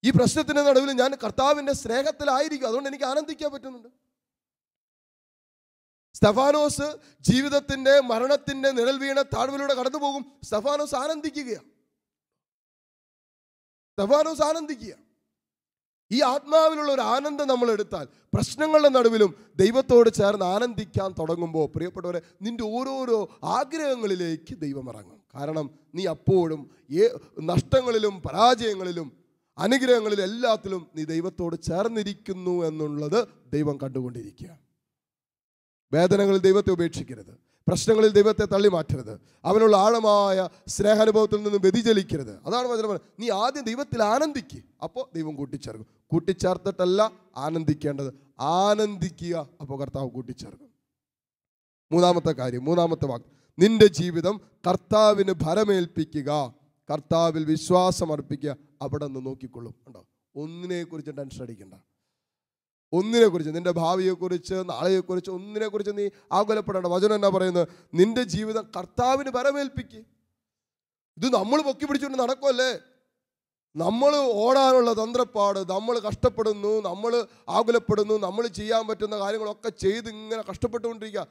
ഈ പ്രശ്നത്തിൻ്റെ നടുവിൽ ഞാൻ കർത്താവിൻ്റെ സ്നേഹത്തിലായിരിക്കും, അതുകൊണ്ട് എനിക്ക് ആനന്ദിക്കാൻ പറ്റുന്നുണ്ട്. സ്തെഫാനോസ് ജീവിതത്തിൻ്റെ മരണത്തിൻ്റെ നിഴൽ വീണ താഴ്വരയിലൂടെ കടന്നു പോകും. സ്തെഫാനോസ് ആനന്ദിക്കുകയാണ്. സ്തെഫാനോസ് ആനന്ദിക്കുക. ഈ ആത്മാവിലുള്ള ഒരു ആനന്ദം നമ്മൾ എടുത്താൽ പ്രശ്നങ്ങളുടെ നടുവിലും ദൈവത്തോട് ചേർന്ന് ആനന്ദിക്കാൻ തുടങ്ങുമ്പോൾ പ്രിയപ്പെട്ടവരെ, നിന്റെ ഓരോരോ ആഗ്രഹങ്ങളിലേക്ക് ദൈവം ഇറങ്ങും. കാരണം നീ അപ്പോഴും നഷ്ടങ്ങളിലും പരാജയങ്ങളിലും അനുഗ്രഹങ്ങളിലും എല്ലാത്തിലും നീ ദൈവത്തോട് ചേർന്നിരിക്കുന്നു എന്നുള്ളത് ദൈവം കണ്ടുകൊണ്ടിരിക്കുക. വേദനകളിൽ ദൈവത്തെ ഉപേക്ഷിക്കരുത്. പ്രശ്നങ്ങളിൽ ദൈവത്തെ തള്ളി മാറ്റരുത്. അവനുള്ള ആഴമായ സ്നേഹാനുഭവത്തിൽ നിന്ന് വ്യതിചലിക്കരുത്. അതാണ് വചനം പറയുന്നത്. നീ ആദ്യം ദൈവത്തിൽ ആനന്ദിക്കുക, അപ്പോൾ ദൈവം കൂട്ടിച്ചേർക്കും. കൂട്ടിച്ചേർത്തിട്ടല്ല ആനന്ദിക്കേണ്ടത്, ആനന്ദിക്കുക, അപ്പോൾ കർത്താവ് കൂട്ടിച്ചേർക്കും. മൂന്നാമത്തെ കാര്യം, മൂന്നാമത്തെ വാക്ക്, നിന്റെ ജീവിതം കർത്താവിന് ഭരമേൽപ്പിക്കുക, കർത്താവിൽ വിശ്വാസം അർപ്പിക്കുക, അവിടെ നിന്ന് നോക്കിക്കൊള്ളും. ഉണ്ടോ? ഒന്നിനെക്കുറിച്ച് ടെൻഷൻ അടിക്കണ്ട. ഒന്നിനെക്കുറിച്ച്, നിന്റെ ഭാവിയെക്കുറിച്ച്, നാളെയെക്കുറിച്ച്, ഒന്നിനെക്കുറിച്ച് നീ ആകുലപ്പെടേണ്ട. വചനം എന്നാ പറയുന്നത്? നിന്റെ ജീവിതം കർത്താവിന് ഭരമേൽപ്പിക്കുക. ഇത് നമ്മൾ പൊക്കി പിടിച്ചുകൊണ്ട് നടക്കുമല്ലേ? നമ്മൾ ഓടാനുള്ള തന്ത്രപ്പാട്, നമ്മൾ കഷ്ടപ്പെടുന്നു, നമ്മൾ ആകുലപ്പെടുന്നു, നമ്മൾ ചെയ്യാൻ പറ്റുന്ന കാര്യങ്ങളൊക്കെ ചെയ്ത് ഇങ്ങനെ കഷ്ടപ്പെട്ടുകൊണ്ടിരിക്കുക.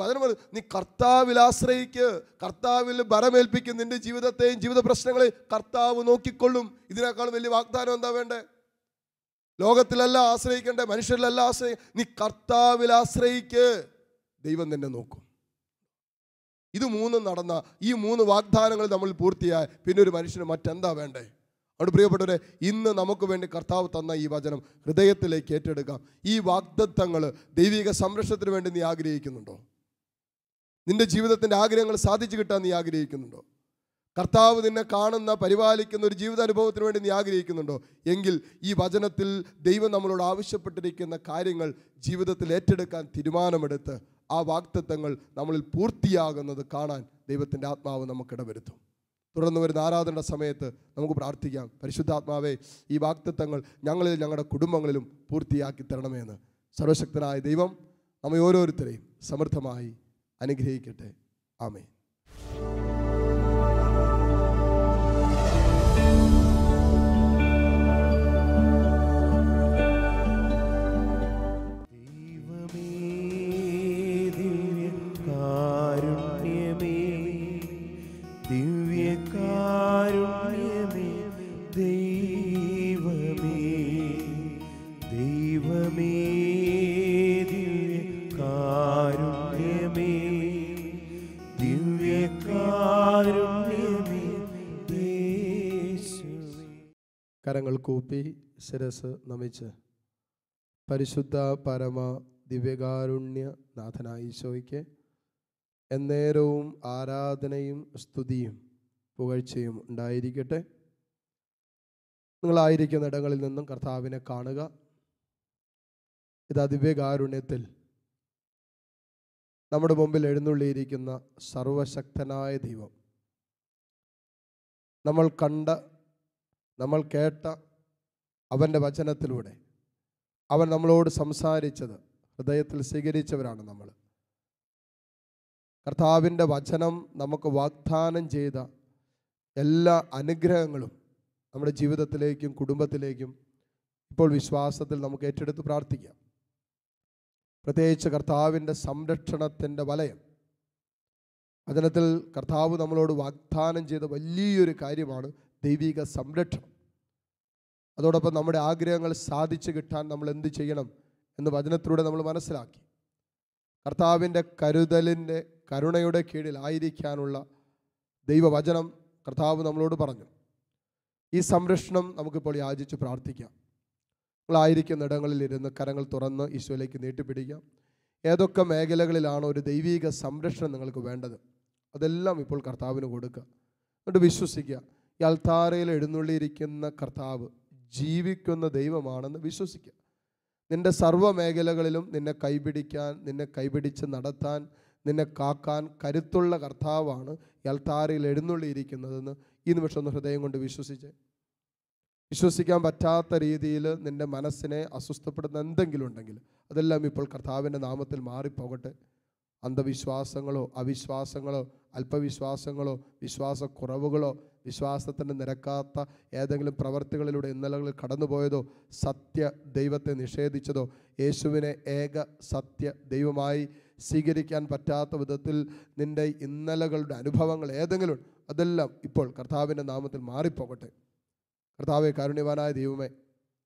വചനം പറയും, നീ കർത്താവിൽ ആശ്രയിക്ക്, കർത്താവിൽ ഭരമേൽപ്പിക്കും. നിന്റെ ജീവിതത്തെയും ജീവിത പ്രശ്നങ്ങളെയും കർത്താവ് നോക്കിക്കൊള്ളും. ഇതിനേക്കാൾ വലിയ വാഗ്ദാനം എന്താ വേണ്ടേ? ലോകത്തിലല്ല ആശ്രയിക്കേണ്ടേ, മനുഷ്യരിലല്ല നീ കർത്താവിൽ ആശ്രയിക്ക്, ദൈവം നിന്നെ നോക്കും. ഇത് മൂന്നും നടന്ന, ഈ മൂന്ന് വാഗ്ദാനങ്ങൾ നമ്മൾ പൂർത്തിയായ പിന്നെ ഒരു മനുഷ്യന് മറ്റെന്താ വേണ്ടേ? അതുകൊണ്ട് പ്രിയപ്പെട്ടവരെ, ഇന്ന് നമുക്ക് വേണ്ടി കർത്താവ് തന്ന ഈ വചനം ഹൃദയത്തിലേക്ക് ഏറ്റെടുക്കാം. ഈ വാഗ്ദത്തങ്ങൾ, ദൈവിക സംരക്ഷണത്തിന് വേണ്ടി നീ ആഗ്രഹിക്കുന്നുണ്ടോ? നിന്റെ ജീവിതത്തിൻ്റെ ആഗ്രഹങ്ങൾ സാധിച്ചു കിട്ടാൻ നീ ആഗ്രഹിക്കുന്നുണ്ടോ? കർത്താവ് നിന്നെ കാണുന്ന, പരിപാലിക്കുന്ന ഒരു ജീവിതാനുഭവത്തിന് വേണ്ടി നീ ആഗ്രഹിക്കുന്നുണ്ടോ? എങ്കിൽ ഈ വചനത്തിൽ ദൈവം നമ്മളോട് ആവശ്യപ്പെട്ടിരിക്കുന്ന കാര്യങ്ങൾ ജീവിതത്തിൽ ഏറ്റെടുക്കാൻ തീരുമാനമെടുത്ത് ആ വാഗ്ദത്തങ്ങൾ നമ്മളിൽ പൂർത്തിയാകുന്നത് കാണാൻ ദൈവത്തിൻ്റെ ആത്മാവ് നമുക്കിടവരുത്തും. തുടർന്ന് വരുന്ന ആരാധന സമയത്ത് നമുക്ക് പ്രാർത്ഥിക്കാം, പരിശുദ്ധാത്മാവേ, ഈ വാഗ്ദത്തങ്ങൾ ഞങ്ങളിൽ, ഞങ്ങളുടെ കുടുംബങ്ങളിലും പൂർത്തിയാക്കി തരണമെന്ന്. സർവശക്തനായ ദൈവം നമ്മെ ഓരോരുത്തരെയും സമൃദ്ധമായി അനുഗ്രഹിക്കട്ടെ. ആമേൻ. കരങ്ങൾ കൂപ്പി ശിരസ് നമിച്ച് പരിശുദ്ധ പരമ ദിവ്യകാരുണ്യ നാഥനായ ഈശോയ്ക്ക് എന്നേരവും ആരാധനയും സ്തുതിയും പുകഴ്ചയും ഉണ്ടായിരിക്കട്ടെ. നിങ്ങളായിരിക്കുന്ന ഇടങ്ങളിൽ നിന്നും കർത്താവിനെ കാണുക. ഇത് ദിവ്യകാരുണ്യത്തിൽ നമ്മുടെ മുമ്പിൽ എഴുന്നള്ളിയിരിക്കുന്ന സർവശക്തനായ ദൈവം, നമ്മൾ കണ്ട, നമ്മൾ കേട്ട അവൻ്റെ വചനത്തിലൂടെ അവൻ നമ്മളോട് സംസാരിച്ചത് ഹൃദയത്തിൽ സ്വീകരിച്ചവരാണ് നമ്മൾ. കർത്താവിൻ്റെ വചനം നമുക്ക് വാഗ്ദാനം ചെയ്ത എല്ലാ അനുഗ്രഹങ്ങളും നമ്മുടെ ജീവിതത്തിലേക്കും കുടുംബത്തിലേക്കും ഇപ്പോൾ വിശ്വാസത്തിൽ നമുക്ക് ഏറ്റെടുത്ത് പ്രാർത്ഥിക്കാം. പ്രത്യേകിച്ച് കർത്താവിൻ്റെ സംരക്ഷണത്തിൻ്റെ വലയം, വചനത്തിൽ കർത്താവ് നമ്മളോട് വാഗ്ദാനം ചെയ്ത വലിയൊരു കാര്യമാണ് ദൈവിക സംരക്ഷണം. അതോടൊപ്പം നമ്മുടെ ആഗ്രഹങ്ങൾ സാധിച്ചു കിട്ടാൻ നമ്മൾ എന്ത് ചെയ്യണം എന്ന് വചനത്തിലൂടെ നമ്മൾ മനസ്സിലാക്കി. കർത്താവിൻ്റെ കരുതലിൻ്റെ, കരുണയുടെ കീഴിൽ ആയിരിക്കാനുള്ള ദൈവവചനം കർത്താവ് നമ്മളോട് പറഞ്ഞു. ഈ സംരക്ഷണം നമുക്കിപ്പോൾ യാചിച്ച് പ്രാർത്ഥിക്കാം. നിങ്ങളായിരിക്കുന്ന ഇടങ്ങളിൽ ഇരുന്ന് കരങ്ങൾ തുറന്ന് ഈശോയിലേക്ക് നീട്ടിപ്പിടിക്കാം. ഏതൊക്കെ മേഖലകളിലാണ് ഒരു ദൈവിക സംരക്ഷണം നിങ്ങൾക്ക് വേണ്ടത്, അതെല്ലാം ഇപ്പോൾ കർത്താവിന് കൊടുക്കുക. എന്നിട്ട് വിശ്വസിക്കുക, ഈ അൾത്താരയിൽ എഴുന്നള്ളിയിരിക്കുന്ന കർത്താവ് ജീവിക്കുന്ന ദൈവമാണെന്ന് വിശ്വസിക്കുക. നിൻ്റെ സർവ്വ മേഖലകളിലും നിന്നെ കൈപിടിക്കാൻ, നിന്നെ കൈപിടിച്ച് നടത്താൻ, നിന്നെ കാക്കാൻ കരുത്തുള്ള കർത്താവാണ് ഈ അൾത്താരയിൽ എഴുന്നള്ളിയിരിക്കുന്നതെന്ന് ഈ നിമിഷം ഒന്ന് ഹൃദയം കൊണ്ട് വിശ്വസിക്കാൻ പറ്റാത്ത രീതിയിൽ നിൻ്റെ മനസ്സിനെ അസ്വസ്ഥപ്പെടുന്ന എന്തെങ്കിലും ഉണ്ടെങ്കിൽ അതെല്ലാം ഇപ്പോൾ കർത്താവിൻ്റെ നാമത്തിൽ മാറിപ്പോകട്ടെ. അന്ധവിശ്വാസങ്ങളോ അവിശ്വാസങ്ങളോ അല്പവിശ്വാസങ്ങളോ വിശ്വാസക്കുറവുകളോ വിശ്വാസത്തിന് നിരക്കാത്ത ഏതെങ്കിലും പ്രവർത്തികളിലൂടെ ഇന്നലകളിൽ കടന്നുപോയതോ, സത്യ ദൈവത്തെ നിഷേധിച്ചതോ, യേശുവിനെ ഏക സത്യ ദൈവമായി സ്വീകരിക്കാൻ പറ്റാത്ത വിധത്തിൽ നിൻ്റെ ഇന്നലകളുടെ അനുഭവങ്ങൾ ഏതെങ്കിലും അതെല്ലാം ഇപ്പോൾ കർത്താവിൻ്റെ നാമത്തിൽ മാറിപ്പോകട്ടെ. കർത്താവെ, കാരുണ്യവാനായ ദൈവമേ,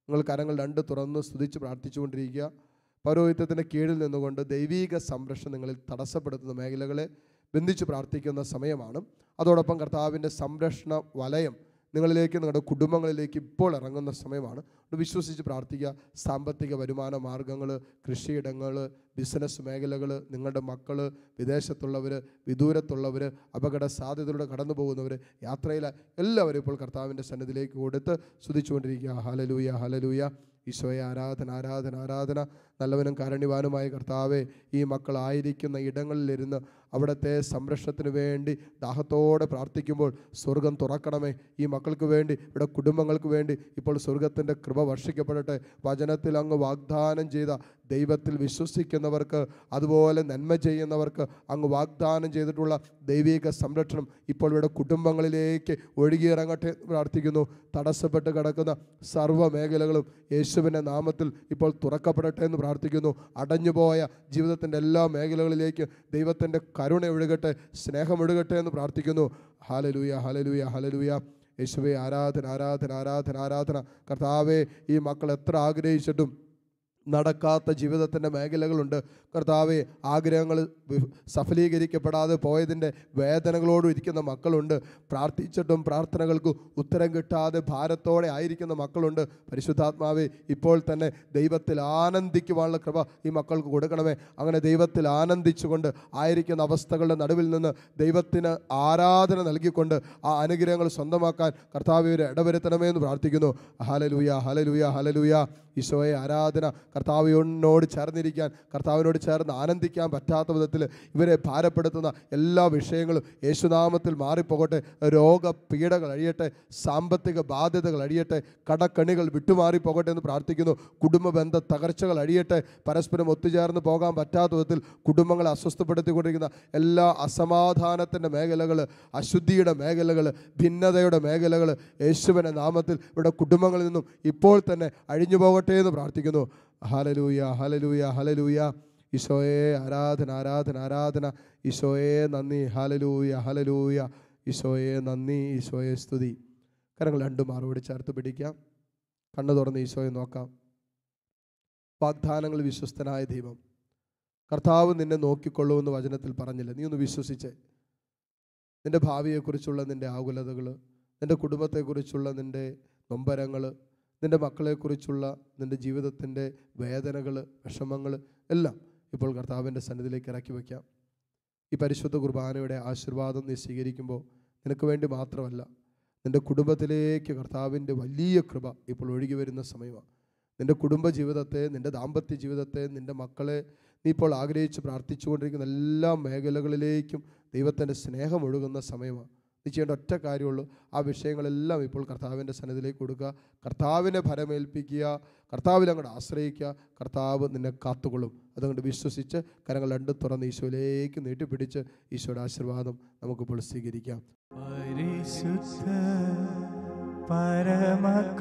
നിങ്ങൾ കരങ്ങൾ രണ്ട് തുറന്ന് സ്തുതിച്ച് പ്രാർത്ഥിച്ചുകൊണ്ടിരിക്കുക. പൗരോഹിത്യത്തിൻ്റെ കീഴിൽ നിന്നുകൊണ്ട് ദൈവീക സംരക്ഷണം നിങ്ങളിൽ തടസ്സപ്പെടുത്തുന്ന മേഖലകളെ ബന്ധിച്ച് പ്രാർത്ഥിക്കുന്ന സമയമാണ്. അതോടൊപ്പം കർത്താവിൻ്റെ സംരക്ഷണ വലയം നിങ്ങളിലേക്ക്, നിങ്ങളുടെ കുടുംബങ്ങളിലേക്ക് ഇപ്പോൾ ഇറങ്ങുന്ന സമയമാണ്. വിശ്വസിച്ച് പ്രാർത്ഥിക്കുക. സാമ്പത്തിക വരുമാന മാർഗങ്ങൾ, കൃഷിയിടങ്ങൾ, ബിസിനസ് മേഖലകൾ, നിങ്ങളുടെ മക്കൾ, വിദേശത്തുള്ളവർ, വിദൂരത്തുള്ളവർ, അപകട സാധ്യതയിലൂടെ കടന്നു പോകുന്നവർ, യാത്രയിൽ എല്ലാവരും ഇപ്പോൾ കർത്താവിൻ്റെ സന്നിധിയിലേക്ക് കൊടുത്ത് സ്തുതിച്ചുകൊണ്ടിരിക്കുക. Hallelujah, hallelujah. ഈശോയെ ആരാധന, ആരാധന, ആരാധന. നല്ലവനും കാരുണ്യവാനുമായ കർത്താവെ, ഈ മക്കളായിരിക്കുന്ന ഇടങ്ങളിലിരുന്ന് അവിടുത്തെ സംരക്ഷണത്തിന് വേണ്ടി ദാഹത്തോടെ പ്രാർത്ഥിക്കുമ്പോൾ സ്വർഗം തുറക്കണമേ. ഈ മക്കൾക്ക് വേണ്ടി, ഇവിടെ കുടുംബങ്ങൾക്ക് വേണ്ടി ഇപ്പോൾ സ്വർഗത്തിൻ്റെ കൃപ വർഷിക്കപ്പെടട്ടെ. വചനത്തിൽ അങ്ങ് വാഗ്ദാനം ചെയ്ത ദൈവത്തിൽ വിശ്വസിക്കുന്നവർക്ക്, അതുപോലെ നന്മ ചെയ്യുന്നവർക്ക് അങ്ങ് വാഗ്ദാനം ചെയ്തിട്ടുള്ള ദൈവിക സംരക്ഷണം ഇപ്പോൾ ഇവിടെ കുടുംബങ്ങളിലേക്ക് ഒഴുകിയിറങ്ങട്ടെ പ്രാർത്ഥിക്കുന്നു. തടസ്സപ്പെട്ട് കിടക്കുന്ന സർവ്വ മേഖലകളും യേശുവിൻ്റെ നാമത്തിൽ ഇപ്പോൾ തുറക്കപ്പെടട്ടെ എന്ന് പ്രാർത്ഥിക്കുന്നു. അടഞ്ഞുപോയ ജീവിതത്തിൻ്റെ എല്ലാ മേഖലകളിലേക്ക് ദൈവത്തിൻ്റെ കരുണ ഒഴുകട്ടെ, സ്നേഹം ഒഴുകട്ടെ എന്ന് പ്രാർത്ഥിക്കുന്നു. Hallelujah, hallelujah, hallelujah. യേശുവേ ആരാധന, ആരാധന, ആരാധന, ആരാധന. കർത്താവേ, ഈ മക്കൾ എത്ര ആഗ്രഹിച്ചിട്ടും നടക്കാത്ത ജീവിതത്തിൻ്റെ മേഖലകളുണ്ട് കർത്താവേ. ആഗ്രഹങ്ങൾ സഫലീകരിക്കപ്പെടാതെ പോയതിൻ്റെ വേദനകളോടും ഇരിക്കുന്ന മക്കളുണ്ട്. പ്രാർത്ഥിച്ചിട്ടും പ്രാർത്ഥനകൾക്ക് ഉത്തരം കിട്ടാതെ ഭാരത്തോടെ ആയിരിക്കുന്ന മക്കളുണ്ട്. പരിശുദ്ധാത്മാവേ, ഇപ്പോൾ തന്നെ ദൈവത്തിൽ ആനന്ദിക്കുവാനുള്ള കൃപ ഈ മക്കൾക്ക് കൊടുക്കണമേ. അങ്ങനെ ദൈവത്തിൽ ആനന്ദിച്ചുകൊണ്ട് ആയിരിക്കുന്ന അവസ്ഥകളുടെ നടുവിൽ നിന്ന് ദൈവത്തിന് ആരാധന നൽകിക്കൊണ്ട് ആ അനുഗ്രഹങ്ങൾ സ്വന്തമാക്കാൻ കർത്താവേ ഇടവരുത്തണമേ എന്ന് പ്രാർത്ഥിക്കുന്നു. Hallelujah, hallelujah, hallelujah. ഈശോയെ ആരാധന. കർത്താവിനോട് ചേർന്നിരിക്കാൻ, കർത്താവിനോട് ചേർന്ന് ആനന്ദിക്കാൻ പറ്റാത്ത വിധത്തിൽ ഇവരെ ഭാരപ്പെടുത്തുന്ന എല്ലാ വിഷയങ്ങളും യേശുനാമത്തിൽ മാറിപ്പോകട്ടെ. രോഗപീഠകൾ അഴിയട്ടെ, സാമ്പത്തിക ബാധ്യതകൾ അഴിയട്ടെ, കടക്കണികൾ വിട്ടുമാറിപ്പോകട്ടെ എന്ന് പ്രാർത്ഥിക്കുന്നു. കുടുംബ ബന്ധ തകർച്ചകൾ അഴിയട്ടെ. പരസ്പരം ഒത്തുചേർന്ന് പോകാൻ പറ്റാത്ത വിധത്തിൽ കുടുംബങ്ങളെ അസ്വസ്ഥപ്പെടുത്തിക്കൊണ്ടിരിക്കുന്ന എല്ലാ അസമാധാനത്തിൻ്റെ മേഖലകൾ, അശുദ്ധിയുടെ മേഖലകൾ, ഭിന്നതയുടെ മേഖലകൾ യേശുവിൻ്റെ നാമത്തിൽ ഇവിടെ കുടുംബങ്ങളിൽ നിന്നും ഇപ്പോൾ തന്നെ അഴിഞ്ഞു പോകട്ടെ എന്ന് പ്രാർത്ഥിക്കുന്നു. Hallelujah, hallelujah, hallelujah. ഈശോയെ ആരാധന, ആരാധന, ആരാധന. ഈശോയെ നന്ദി. Hallelujah, hallelujah. ഈശോയെ നന്ദി, ഈശോയെ സ്തുതി. കരങ്ങൾ രണ്ടും മാറോട് ചേർത്ത് പിടിക്കാം. കണ്ണു തുറന്ന് ഈശോയെ നോക്കാം. വാഗ്ദാനങ്ങൾ വിശ്വസ്തനായ ദൈവം, കർത്താവ് നിന്നെ നോക്കിക്കൊള്ളുമെന്ന് വചനത്തിൽ പറഞ്ഞില്ല. നീ ഒന്ന് വിശ്വസിച്ചേ. നിൻ്റെ ഭാവിയെക്കുറിച്ചുള്ള നിൻ്റെ ആകുലതകൾ, നിൻ്റെ കുടുംബത്തെക്കുറിച്ചുള്ള നിൻ്റെ നൊമ്പരങ്ങൾ, നിൻ്റെ മക്കളെക്കുറിച്ചുള്ള നിൻ്റെ ജീവിതത്തിൻ്റെ വേദനകൾ, വിഷമങ്ങൾ എല്ലാം ഇപ്പോൾ കർത്താവിൻ്റെ സന്നിധിയിലേക്ക് ഇറക്കി വയ്ക്കാം. ഈ പരിശുദ്ധ കുർബാനയുടെ ആശീർവാദം നീ സ്വീകരിക്കുമ്പോൾ നിനക്ക് വേണ്ടി മാത്രമല്ല, നിൻ്റെ കുടുംബത്തിലേക്ക് കർത്താവിൻ്റെ വലിയ കൃപ ഇപ്പോൾ ഒഴുകി വരുന്ന സമയമാണ്. നിൻ്റെ കുടുംബ ജീവിതത്തെ, നിൻ്റെ ദാമ്പത്യ ജീവിതത്തെ, നിൻ്റെ മക്കളെ നീ ഇപ്പോൾ ആഗ്രഹിച്ച് പ്രാർത്ഥിച്ചുകൊണ്ടിരിക്കുന്ന എല്ലാ മേഖലകളിലേക്കും ദൈവത്തിൻ്റെ സ്നേഹം ഒഴുകുന്ന സമയമാണ്. നീ ചെയ്യേണ്ട ഒറ്റ കാര്യമുള്ളൂ, ആ വിഷയങ്ങളെല്ലാം ഇപ്പോൾ കർത്താവിൻ്റെ സന്നിധിയിലേക്ക് കൊടുക്കുക. കർത്താവിനെ ഭരമേൽപ്പിക്കുക, കർത്താവിൽ അങ്ങോട്ട് ആശ്രയിക്കുക. കർത്താവ് നിന്നെ കാത്തുകൊള്ളും. അതുകൊണ്ട് വിശ്വസിച്ച് കരങ്ങൾ രണ്ടും തുറന്ന് ഈശോയിലേക്ക് നീട്ടിപ്പിടിച്ച് ഈശോയുടെ ആശീർവാദം നമുക്കിപ്പോൾ സ്വീകരിക്കാം. പരിശുദ്ധ പരമകാരുണ്യമേ